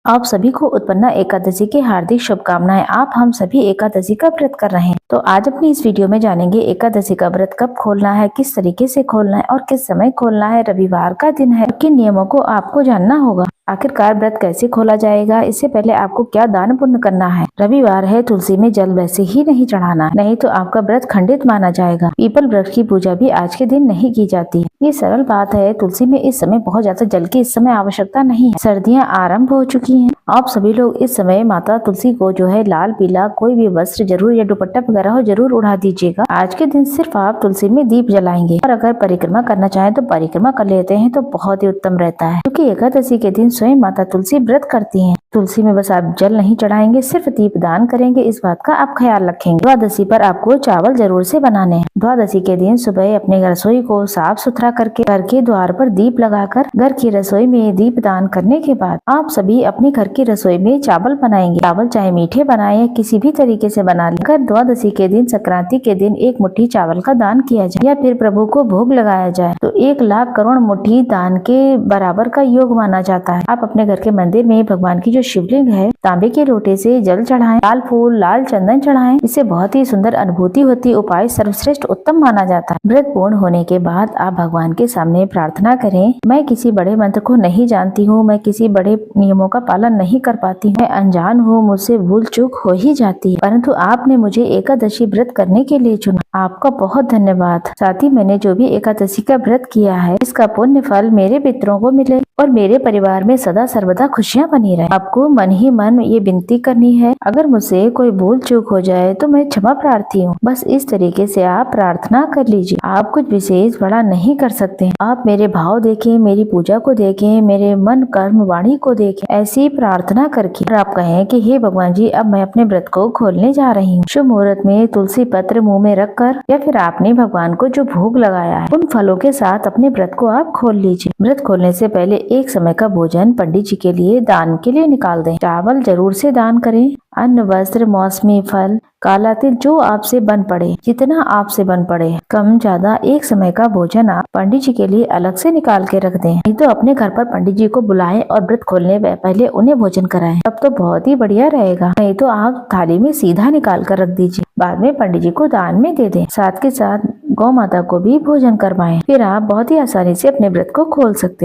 आप सभी को उत्पन्ना एकादशी की हार्दिक शुभकामनाएं। आप हम सभी एकादशी का व्रत कर रहे हैं, तो आज अपनी इस वीडियो में जानेंगे एकादशी का व्रत कब खोलना है, किस तरीके से खोलना है और किस समय खोलना है। रविवार का दिन है, किन नियमों को आपको जानना होगा। आखिरकार व्रत कैसे खोला जाएगा, इससे पहले आपको क्या दान पुण्य करना है। रविवार है, तुलसी में जल वैसे ही नहीं चढ़ाना, नहीं तो आपका व्रत खंडित माना जाएगा। पीपल वृक्ष की पूजा भी आज के दिन नहीं की जाती। ये सरल बात है, तुलसी में इस समय बहुत ज्यादा जल की इस समय आवश्यकता नहीं है। सर्दियाँ आरंभ हो चुकी हैं। आप सभी लोग इस समय माता तुलसी को जो है लाल पीला कोई भी वस्त्र जरूर या दुपट्टा वगैरह हो जरूर उड़ा दीजिएगा। आज के दिन सिर्फ आप तुलसी में दीप जलाएंगे और अगर परिक्रमा करना चाहें तो परिक्रमा कर लेते हैं तो बहुत ही उत्तम रहता है, क्योंकि एकादशी के दिन स्वयं माता तुलसी व्रत करती हैं। तुलसी में बस आप जल नहीं चढ़ाएंगे, सिर्फ दीप दान करेंगे, इस बात का आप ख्याल रखेंगे। द्वादशी पर आपको चावल जरूर से बनाने हैं। द्वादशी के दिन सुबह अपने रसोई को साफ सुथरा करके घर के द्वार पर दीप लगाकर घर की रसोई में दीप दान करने के बाद आप सभी अपने घर की रसोई में चावल बनाएंगे। चावल चाहे मीठे बनाए या किसी भी तरीके से बना ले। अगर द्वादशी के दिन संक्रांति के दिन 1 मुट्ठी चावल का दान किया जाए या फिर प्रभु को भोग लगाया जाए तो 1 लाख करोड़ मुट्ठी दान के बराबर का योग माना जाता है। आप अपने घर के मंदिर में भगवान की जो शिवलिंग है तांबे के लोटे से जल चढ़ाएं, लाल फूल लाल चंदन चढ़ाएं। इससे बहुत ही सुंदर अनुभूति होती है। उपाय सर्वश्रेष्ठ उत्तम माना जाता है। व्रत पूर्ण होने के बाद आप भगवान के सामने प्रार्थना करें, मैं किसी बड़े मंत्र को नहीं जानती हूँ, मैं किसी बड़े नियमों का पालन नहीं कर पाती हूँ, मैं अनजान हूँ, मुझसे भूल चूक हो ही जाती है, परंतु आपने मुझे एकादशी व्रत करने के लिए चुना, आपका बहुत धन्यवाद। साथ ही मैंने जो भी एकादशी का व्रत किया है इसका पुण्य फल मेरे पितरों को मिले और मेरे परिवार में सदा सर्वदा खुशियाँ बनी रहे। आपको मन ही मन ये विनती करनी है, अगर मुझसे कोई भूल चूक हो जाए तो मैं क्षमा प्रार्थी हूँ। बस इस तरीके से आप प्रार्थना कर लीजिए। आप कुछ विशेष बड़ा नहीं कर सकते। आप मेरे भाव देखें, मेरी पूजा को देखें, मेरे मन कर्म वाणी को देखें। ऐसी प्रार्थना करके और आप कहें कि हे भगवान जी, अब मैं अपने व्रत को खोलने जा रही हूँ। शुभ मुहूर्त में तुलसी पत्र मुंह में रखकर या फिर आपने भगवान को जो भोग लगाया है उन फलों के साथ अपने व्रत को आप खोल लीजिए। व्रत खोलने से पहले एक समय का भोजन पंडित जी के लिए दान के लिए निकाल दें। चावल जरूर से दान करें। अन्न वस्त्र मौसमी फल काला तिल जो आपसे बन पड़े, जितना आपसे बन पड़े, कम ज्यादा एक समय का भोजन आप पंडित जी के लिए अलग से निकाल के रख दें। नहीं तो अपने घर पर पंडित जी को बुलाएं और व्रत खोलने पहले उन्हें भोजन कराएं, तब तो बहुत ही बढ़िया रहेगा। नहीं तो आप थाली में सीधा निकाल कर रख दीजिए, बाद में पंडित जी को दान में दे दें। साथ के साथ गौ माता को भी भोजन करवाएं, फिर आप बहुत ही आसानी से अपने व्रत को खोल सकते हैं।